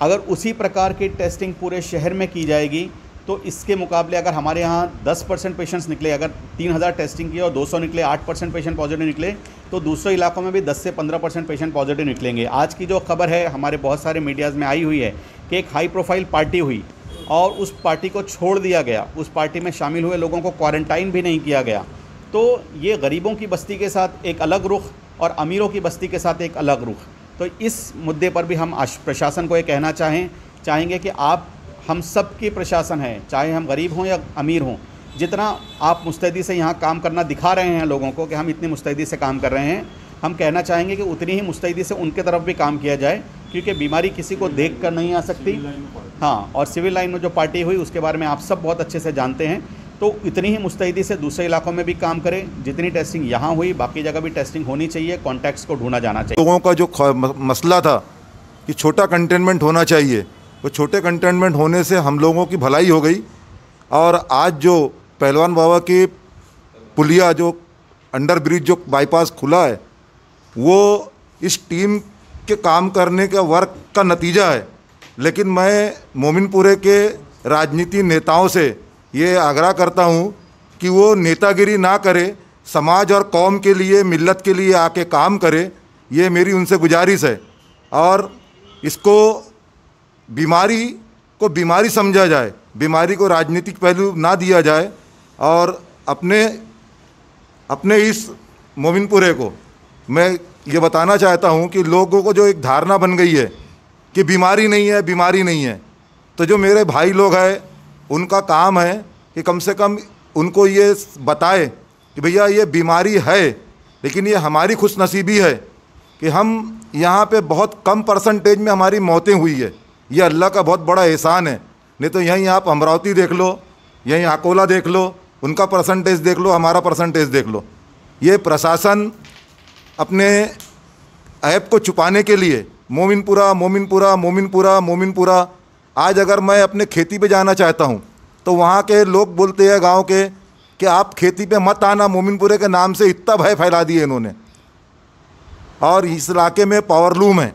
अगर उसी प्रकार की टेस्टिंग पूरे शहर में की जाएगी तो इसके मुकाबले अगर हमारे यहाँ 10% पेशेंट्स निकले, अगर 3,000 टेस्टिंग की और 200 निकले, 8% पेशेंट पॉजिटिव निकले, तो दूसरे इलाकों में भी 10 से 15% पेशेंट पॉजिटिव निकलेंगे। आज की जो खबर है हमारे बहुत सारे मीडियाज़ में आई हुई है कि एक हाई प्रोफाइल पार्टी हुई और उस पार्टी को छोड़ दिया गया, उस पार्टी में शामिल हुए लोगों को क्वारंटाइन भी नहीं किया गया। तो ये गरीबों की बस्ती के साथ एक अलग रुख और अमीरों की बस्ती के साथ एक अलग रुख। तो इस मुद्दे पर भी हम प्रशासन को ये कहना चाहेंगे कि आप हम सब की प्रशासन है, चाहे हम गरीब हों या अमीर हों, जितना आप मुस्तैदी से यहाँ काम करना दिखा रहे हैं लोगों को कि हम इतनी मुस्तैदी से काम कर रहे हैं, हम कहना चाहेंगे कि उतनी ही मुस्तैदी से उनके तरफ भी काम किया जाए, क्योंकि बीमारी किसी को देख कर नहीं आ सकती। हाँ, और सिविल लाइन में जो पार्टी हुई उसके बारे में आप सब बहुत अच्छे से जानते हैं। तो इतनी ही मुस्तैदी से दूसरे इलाकों में भी काम करें, जितनी टेस्टिंग यहाँ हुई बाकी जगह भी टेस्टिंग होनी चाहिए, कॉन्टैक्ट्स को ढूंढा जाना चाहिए। लोगों का जो मसला था कि छोटा कंटेनमेंट होना चाहिए, तो छोटे कंटेनमेंट होने से हम लोगों की भलाई हो गई। और आज जो पहलवान बाबा की पुलिया, जो अंडर ब्रिज जो बाईपास खुला है, वो इस टीम के काम करने के वर्क का नतीजा है। लेकिन मैं मोमिनपुरे के राजनीति नेताओं से ये आग्रह करता हूँ कि वो नेतागिरी ना करे, समाज और कौम के लिए, मिल्लत के लिए आके काम करे, ये मेरी उनसे गुजारिश है। और इसको बीमारी समझा जाए, बीमारी को राजनीतिक पहलू ना दिया जाए। और अपने इस मोमिनपुरे को मैं ये बताना चाहता हूँ कि लोगों को जो एक धारणा बन गई है कि बीमारी नहीं है, तो जो मेरे भाई लोग हैं उनका काम है कि कम से कम उनको ये बताए कि भैया ये बीमारी है, लेकिन ये हमारी खुशनसीबी है कि हम यहाँ पे बहुत कम परसेंटेज में हमारी मौतें हुई है। ये अल्लाह का बहुत बड़ा एहसान है। नहीं तो यहीं आप अमरावती देख लो, यहीं अकोला देख लो, उनका परसेंटेज देख लो, हमारा परसेंटेज देख लो। ये प्रशासन अपने ऐप को छुपाने के लिए मोमिनपुरा मोमिनपुरा मोमिनपुरा मोमिनपुरा, आज अगर मैं अपने खेती पे जाना चाहता हूँ तो वहाँ के लोग बोलते हैं गांव के कि आप खेती पे मत आना, मोमिनपुरे के नाम से इतना भय फैला दिए इन्होंने। और इस इलाके में पावरलूम है,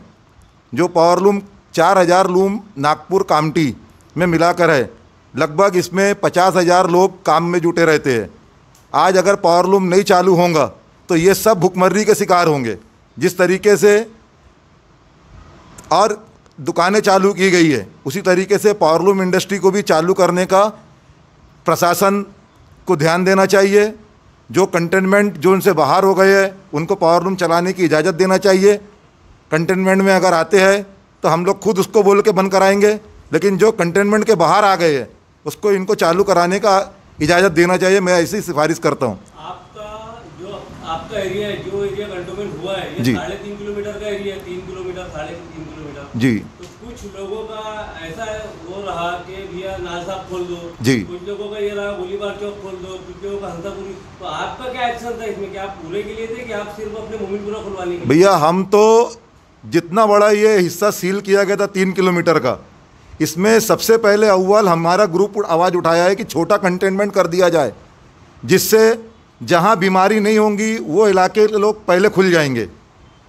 जो पावरलूम 4000 लूम नागपुर कामटी में मिलाकर है, लगभग इसमें 50,000 लोग काम में जुटे रहते हैं। आज अगर पावरलूम नहीं चालू होगा तो ये सब भुखमरी के शिकार होंगे। जिस तरीके से और दुकानें चालू की गई है, उसी तरीके से पावरलूम इंडस्ट्री को भी चालू करने का प्रशासन को ध्यान देना चाहिए। जो कंटेनमेंट जोन से बाहर हो गए हैं उनको पावरलूम चलाने की इजाज़त देना चाहिए। कंटेनमेंट में अगर आते हैं तो हम लोग खुद उसको बोल के बंद कराएंगे, लेकिन जो कंटेनमेंट के बाहर आ गए हैं उसको इनको चालू कराने का इजाज़त देना चाहिए। मैं ऐसी सिफारिश करता हूँ। आपका एरिया है, जो एरिया कंटोनमेंट हुआ है, ये जी 3.5 किलोमीटर का एरिया है, 3 किलोमीटर 3.5 किलोमीटर जी। तो कुछ लोगों का ऐसा वो रहा कि भैया नासाब खोल दो जी, कुछ लोगों का ये रहा गोलीबार चौक खोल दो, कुछ लोगों का हंसापुरी। तो आपका क्या एक्शन था इसमें, क्या आप पूरे के लिए थे कि आप सिर्फ अपने मोमिनपुरा खुलवाने के लिए? भैया हम तो जितना बड़ा ये हिस्सा सील किया गया था 3 किलोमीटर का, इसमें सबसे पहले अव्वल हमारा ग्रुप आवाज़ उठाया है कि छोटा कंटेनमेंट कर दिया जाए, जिससे जहाँ बीमारी नहीं होंगी वो इलाके के लोग पहले खुल जाएंगे,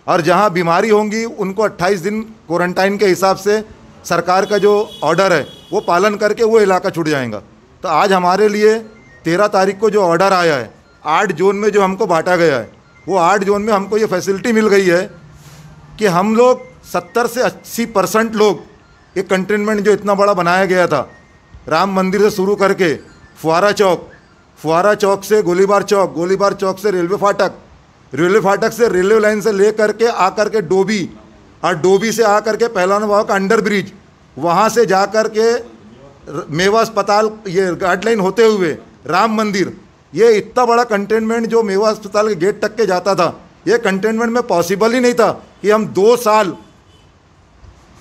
और जहाँ बीमारी होंगी उनको 28 दिन क्वारंटाइन के हिसाब से सरकार का जो ऑर्डर है वो पालन करके वो इलाका छूट जाएगा। तो आज हमारे लिए 13 तारीख को जो ऑर्डर आया है, 8 जोन में जो हमको बांटा गया है, वो 8 जोन में हमको ये फैसिलिटी मिल गई है कि हम लोग 70 से 80% लोग एक कंटेनमेंट जो इतना बड़ा बनाया गया था, राम मंदिर से शुरू करके फुहारा चौक से गोलीबार चौक से रेलवे फाटक से रेलवे लाइन से ले करके आकर के डोबी, और डोबी से आकर के पहलवान बाबा का अंडर ब्रिज, वहाँ से जा कर के मेवा अस्पताल, ये गाइडलाइन होते हुए राम मंदिर, ये इतना बड़ा कंटेनमेंट जो मेवा अस्पताल के गेट तक के जाता था, ये कंटेनमेंट में पॉसिबल ही नहीं था कि हम 2 साल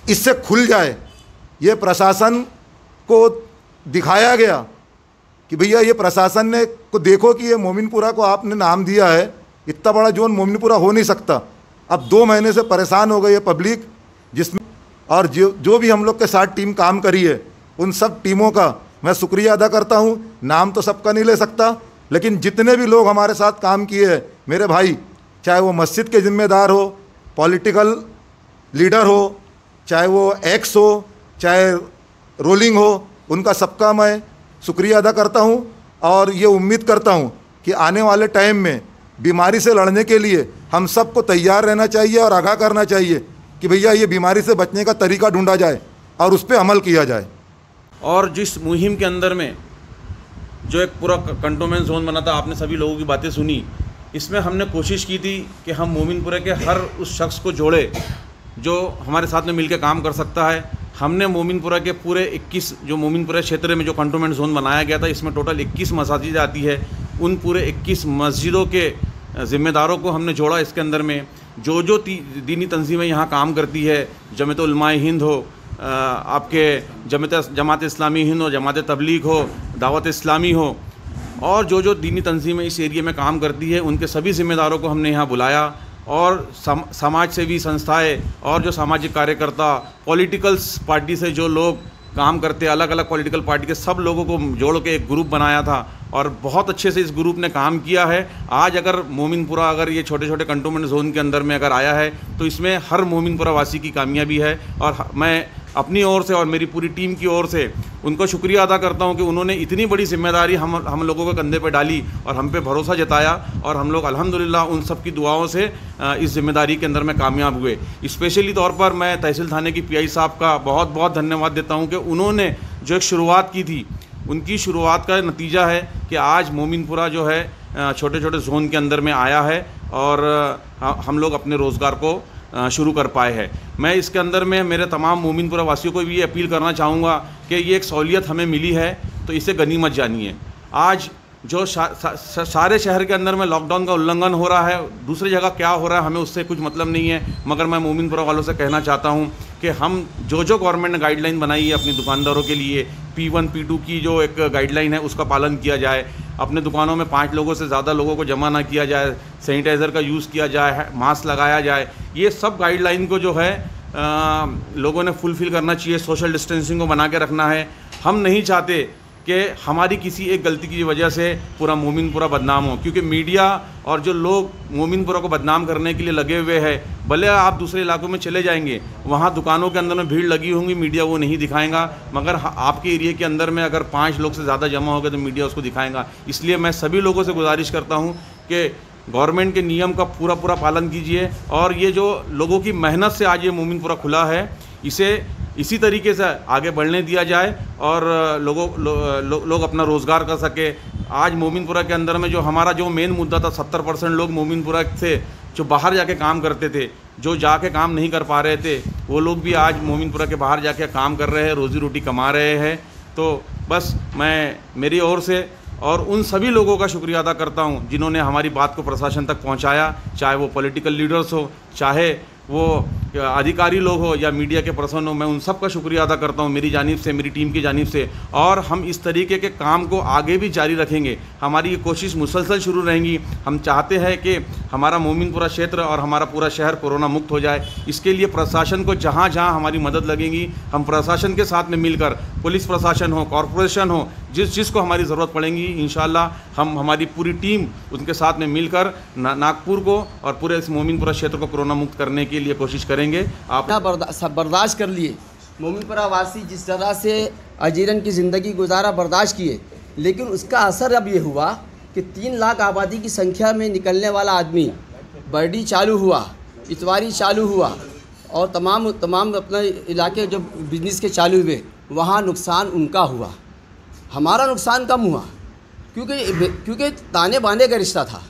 इससे खुल जाए। ये प्रशासन को दिखाया गया कि भैया ये प्रशासन ने को देखो कि ये मोमिनपुरा को आपने नाम दिया है, इतना बड़ा जोन मोमिनपुरा हो नहीं सकता। अब 2 महीने से परेशान हो गई है पब्लिक, जिसमें और जो भी हम लोग के साथ टीम काम करी है उन सब टीमों का मैं शुक्रिया अदा करता हूँ। नाम तो सबका नहीं ले सकता, लेकिन जितने भी लोग हमारे साथ काम किए हैं मेरे भाई, चाहे वो मस्जिद के ज़िम्मेदार हो, पॉलिटिकल लीडर हो, चाहे वो एक्स हो, चाहे रोलिंग हो, उनका सबका मैं शुक्रिया अदा करता हूं। और ये उम्मीद करता हूं कि आने वाले टाइम में बीमारी से लड़ने के लिए हम सबको तैयार रहना चाहिए और आगाह करना चाहिए कि भैया ये बीमारी से बचने का तरीका ढूंढा जाए और उस पर अमल किया जाए। और जिस मुहिम के अंदर में जो एक पूरा कंटोनमेंट जोन बना था, आपने सभी लोगों की बातें सुनी, इसमें हमने कोशिश की थी कि हम मोमिनपुरा के हर उस शख्स को जोड़े जो हमारे साथ में मिलकर काम कर सकता है। हमने मोमिनपुरा के पूरे 21 जो मोमिनपुरा क्षेत्र में जो कंटोनमेंट जोन बनाया गया था, इसमें टोटल 21 मसाजिद आती है। उन पूरे 21 मस्जिदों के ज़िम्मेदारों को हमने जोड़ा इसके अंदर में। जो दीनी तंजीमें यहाँ काम करती है, जमात उलमाए हिंद हो, आपके जमात इस्लामी हिंद हो, जमात तबलीग हो, दावत इस्लामी हो, और जो दीनी तंजीमें इस एरिया में काम करती है, उनके सभी ज़िम्मेदारों को हमने यहाँ बुलाया। और समाज सेवी संस्थाएं और जो सामाजिक कार्यकर्ता, पॉलिटिकल पार्टी से जो लोग काम करते, अलग अलग पॉलिटिकल पार्टी के सब लोगों को जोड़ के एक ग्रुप बनाया था, और बहुत अच्छे से इस ग्रुप ने काम किया है। आज अगर मोमिनपुरा अगर ये छोटे छोटे कंटोनमेंट जोन के अंदर में अगर आया है तो इसमें हर मोमिनपुरा वासी की कामयाबी है। और मैं अपनी ओर से और मेरी पूरी टीम की ओर से उनको शुक्रिया अदा करता हूं कि उन्होंने इतनी बड़ी जिम्मेदारी हम लोगों के कंधे पे डाली और हम पे भरोसा जताया, और हम लोग अल्हम्दुलिल्लाह उन सब की दुआओं से इस जिम्मेदारी के अंदर में कामयाब हुए। स्पेशली तौर पर मैं तहसील थाने की पीआई साहब का बहुत बहुत धन्यवाद देता हूँ कि उन्होंने जो एक शुरुआत की थी, उनकी शुरुआत का नतीजा है कि आज मोमिनपुरा जो है छोटे छोटे जोन के अंदर में आया है, और हम लोग अपने रोज़गार को शुरू कर पाए हैं। मैं इसके अंदर में मेरे तमाम मोमिनपुरा वासियों को भी ये अपील करना चाहूँगा कि ये एक सहूलियत हमें मिली है तो इसे गनीमत जानिए। आज जो सारे शहर के अंदर में लॉकडाउन का उल्लंघन हो रहा है, दूसरी जगह क्या हो रहा है हमें उससे कुछ मतलब नहीं है, मगर मैं मोमिनपुरा वालों से कहना चाहता हूँ कि हम जो गवर्नमेंट ने गाइडलाइन बनाई है अपनी दुकानदारों के लिए, P1 P2 की जो एक गाइडलाइन है उसका पालन किया जाए, अपने दुकानों में 5 लोगों से ज़्यादा लोगों को जमा ना किया जाए, सैनिटाइज़र का यूज़ किया जाए, मास्क लगाया जाए, ये सब गाइडलाइन को जो है लोगों ने फुलफ़िल करना चाहिए। सोशल डिस्टेंसिंग को बना के रखना है। हम नहीं चाहते कि हमारी किसी एक गलती की वजह से पूरा मोमिनपुरा बदनाम हो, क्योंकि मीडिया और जो लोग मोमिनपुरा को बदनाम करने के लिए लगे हुए हैं, भले आप दूसरे इलाकों में चले जाएंगे, वहाँ दुकानों के अंदर में भीड़ लगी होंगी, मीडिया वो नहीं दिखाएगा, मगर आपके एरिया के अंदर में अगर 5 लोग से ज़्यादा जमा हो गए तो मीडिया उसको दिखाएगा। इसलिए मैं सभी लोगों से गुजारिश करता हूँ कि गवर्नमेंट के नियम का पूरा पालन कीजिए, और ये जो लोगों की मेहनत से आज ये मोमिनपुरा खुला है, इसे इसी तरीके से आगे बढ़ने दिया जाए और लोग अपना रोज़गार कर सके। आज मोमिनपुरा के अंदर में जो हमारा जो मेन मुद्दा था, 70% लोग मोमिनपुरा से जो बाहर जाके काम करते थे, जो जाके काम नहीं कर पा रहे थे, वो लोग भी आज मोमिनपुरा के बाहर जाके काम कर रहे हैं, रोज़ी रोटी कमा रहे हैं। तो बस मैं मेरी ओर से और उन सभी लोगों का शुक्रिया अदा करता हूं जिन्होंने हमारी बात को प्रशासन तक पहुंचाया, चाहे वो पॉलिटिकल लीडर्स हो, चाहे वो अधिकारी लोग हो या मीडिया के पर्सन हो। मैं उन सब का शुक्रिया अदा करता हूं मेरी जानिब से, मेरी टीम की जानिब से, और हम इस तरीके के काम को आगे भी जारी रखेंगे। हमारी ये कोशिश मुसलसल शुरू रहेंगी। हम चाहते हैं कि हमारा मोमिनपुरा क्षेत्र और हमारा पूरा शहर कोरोना मुक्त हो जाए। इसके लिए प्रशासन को जहाँ जहाँ हमारी मदद लगेगी, हम प्रशासन के साथ में मिलकर, पुलिस प्रशासन हो, कॉरपोरेशन हो, जिस को हमारी ज़रूरत पड़ेगी, इंशाल्लाह हम हमारी पूरी टीम उनके साथ में मिलकर नागपुर को और पूरे इस मोमिनपुरा क्षेत्र को कोरोना मुक्त करने के लिए कोशिश करेंगे। आप सब बर्दाश्त कर लिए, मोमिनपुरा वासी जिस तरह से अजीरन की ज़िंदगी गुजारा बर्दाश्त किए, लेकिन उसका असर अब ये हुआ कि 3 लाख आबादी की संख्या में निकलने वाला आदमी, बर्डी चालू हुआ, इतवारी चालू हुआ, और तमाम अपने इलाके जो बिजनेस के चालू हुए, वहाँ नुकसान उनका हुआ, हमारा नुकसान कम हुआ, क्योंकि ताने बाने का रिश्ता था,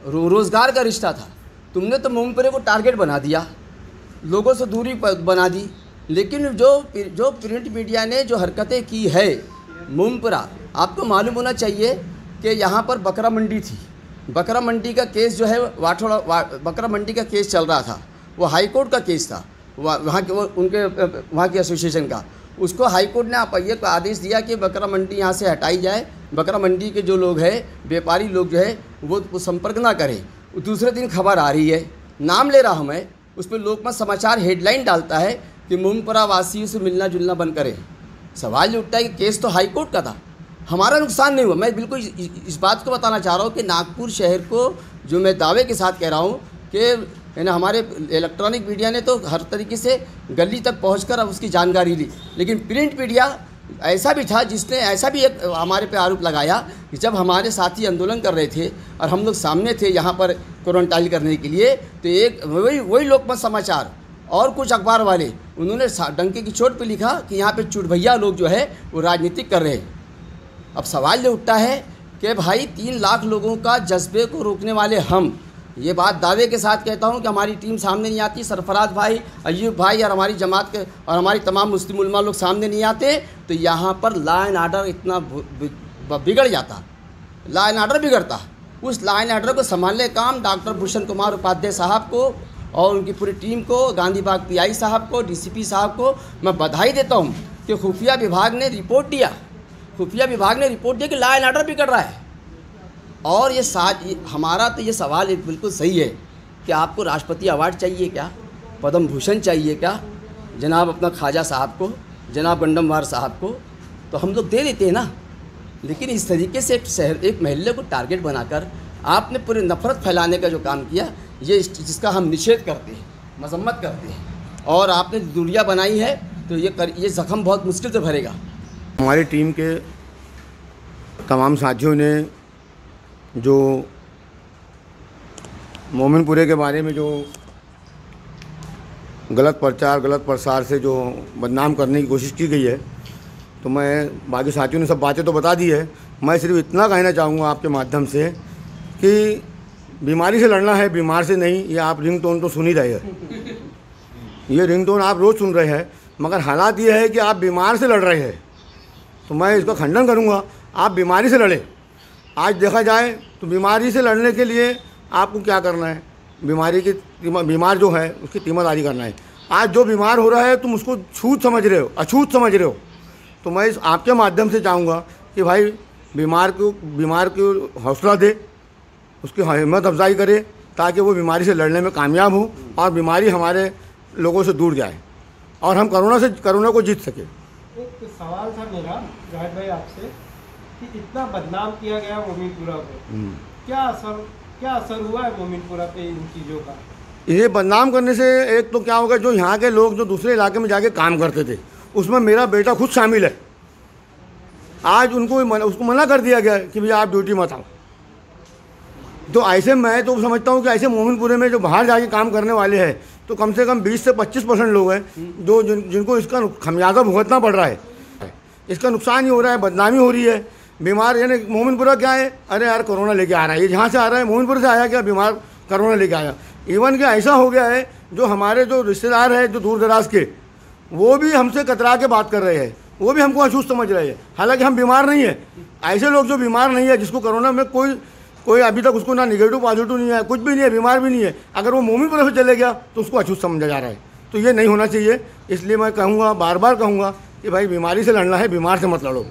रोज़गार का रिश्ता था। तुमने तो मोमिनपुरे को टारगेट बना दिया, लोगों से दूरी बना दी। लेकिन जो प्रिंट मीडिया ने जो हरकतें की है मोमिनपुरा, आपको मालूम होना चाहिए कि यहाँ पर बकरा मंडी थी, बकरा मंडी का केस जो है बकरा मंडी का केस चल रहा था, वो हाई कोर्ट का केस था, वहाँ की एसोसिएशन का। उसको हाई कोर्ट ने आपय्य को आदेश दिया कि बकरा मंडी यहाँ से हटाई जाए, बकरा मंडी के जो लोग हैं, व्यापारी लोग जो है वो संपर्क ना करें। दूसरे दिन खबर आ रही है, नाम ले रहा हूँ मैं, उस पर लोकमत समाचार हेडलाइन डालता है कि मोमिनपुरा वासियों से मिलना जुलना बंद करें। सवाल ये उठता है कि केस तो हाई कोर्ट का था, हमारा नुकसान नहीं हुआ। मैं बिल्कुल इस बात को बताना चाह रहा हूँ कि नागपुर शहर को, जो मैं दावे के साथ कह रहा हूँ कि हमारे इलेक्ट्रॉनिक मीडिया ने तो हर तरीके से गली तक पहुँचकर अब उसकी जानकारी ली, लेकिन प्रिंट मीडिया ऐसा भी था जिसने ऐसा भी एक हमारे पे आरोप लगाया कि जब हमारे साथी आंदोलन कर रहे थे और हम लोग सामने थे यहाँ पर क्वारंटाइन करने के लिए, तो एक वही लोकमत समाचार और कुछ अखबार वाले, उन्होंने डंके की चोट पे लिखा कि यहाँ पे चुटभैया लोग जो है वो राजनीतिक कर रहे हैं। अब सवाल ये उठता है कि भाई 3 लाख लोगों का जज्बे को रोकने वाले हम, ये बात दावे के साथ कहता हूँ कि हमारी टीम सामने नहीं आती, सरफराज भाई, अयूब भाई और हमारी जमात के और हमारी तमाम मुस्लिम उलमा लोग सामने नहीं आते, तो यहाँ पर लॉ एंड आर्डर इतना बिगड़ जाता, लॉ एंड आर्डर बिगड़ता। उस लॉ एंड आर्डर को संभालने काम डॉक्टर भूषण कुमार उपाध्याय साहब को और उनकी पूरी टीम को, गांधी बाग PI साहब को, DCP साहब को मैं बधाई देता हूँ कि खुफिया विभाग ने रिपोर्ट दिया, कि लॉ एंड आर्डर बिगड़ रहा है। और ये हमारा तो ये सवाल बिल्कुल सही है कि आपको राष्ट्रपति अवार्ड चाहिए क्या, पद्म भूषण चाहिए क्या, जनाब अपना ख्वाजा साहब को, जनाब गंडमवार साहब को, तो हम लोग दे देते हैं ना। लेकिन इस तरीके से एक महल्ले को टारगेट बनाकर आपने पूरे नफरत फैलाने का जो काम किया, ये जिसका हम निषेध करते हैं, मजम्मत करते हैं, और आपने दूरियाँ बनाई है, तो ये ज़ख्म बहुत मुश्किल से भरेगा। हमारी टीम के तमाम साथियों ने जो मोमिनपुरे के बारे में जो गलत प्रचार, गलत प्रसार से जो बदनाम करने की कोशिश की गई है, तो मैं, बाकी साथियों ने सब बातें तो बता दी है, मैं सिर्फ इतना कहना चाहूँगा आपके माध्यम से कि बीमारी से लड़ना है, बीमार से नहीं। ये आप रिंगटोन तो सुन ही रहे हैं, ये रिंगटोन आप रोज़ सुन रहे हैं, मगर हालात ये है कि आप बीमार से लड़ रहे हैं, तो मैं इसका खंडन करूँगा। आप बीमारी से लड़े। आज देखा जाए तो बीमारी से लड़ने के लिए आपको क्या करना है, बीमार जो है उसकी तीमरदारी करना है। आज जो बीमार हो रहा है तुम उसको छूत समझ रहे हो, अछूत समझ रहे हो। तो मैं इस आपके माध्यम से चाहूँगा कि भाई बीमार को हौसला दे, उसकी हिम्मत अफजाई करे, ताकि वो बीमारी से लड़ने में कामयाब हो और बीमारी हमारे लोगों से दूर जाए और हम कोरोना को जीत सके। एक सवाल था मेरा जाहिद भाई आपसे कि इतना बदनाम किया गया मोमिनपुरा को, क्या असर हुआ है मोमिनपुरा पे इन चीज़ों का? ये बदनाम करने से एक तो क्या होगा, जो यहाँ के लोग जो दूसरे इलाके में जाके काम करते थे उसमें मेरा बेटा खुद शामिल है, आज उसको मना कर दिया गया कि भैया आप ड्यूटी मत आओ। तो ऐसे मैं तो समझता हूँ कि ऐसे मोमिनपुरे में जो बाहर जाके काम करने वाले हैं तो कम से कम 20 से 25% लोग हैं जो जिनको इसका खमियाजा भुगतना पड़ रहा है, इसका नुकसान ही हो रहा है, बदनामी हो रही है। बीमार यानी मोमिनपुरा क्या है, अरे यार कोरोना लेके आ रहा है, ये जहाँ से आ रहा है मोमिनपुर से आया क्या, बीमार कोरोना लेके आया। इवन क्या ऐसा हो गया है जो हमारे जो रिश्तेदार हैं जो दूर दराज के, वो भी हमसे कतरा के बात कर रहे हैं, वो भी हमको अछूत समझ रहे हैं, हालांकि हम बीमार नहीं है। ऐसे लोग जो बीमार नहीं है, जिसको कोरोना में कोई अभी तक उसको ना निगेटिव पॉजिटिव नहीं है, कुछ भी नहीं है, बीमार भी नहीं है, अगर वो मोमिनपुरा से चले गया तो उसको अछूत समझा जा रहा है। तो ये नहीं होना चाहिए। इसलिए मैं कहूँगा, बार बार कहूँगा कि भाई बीमारी से लड़ना है, बीमार से मत लड़ो।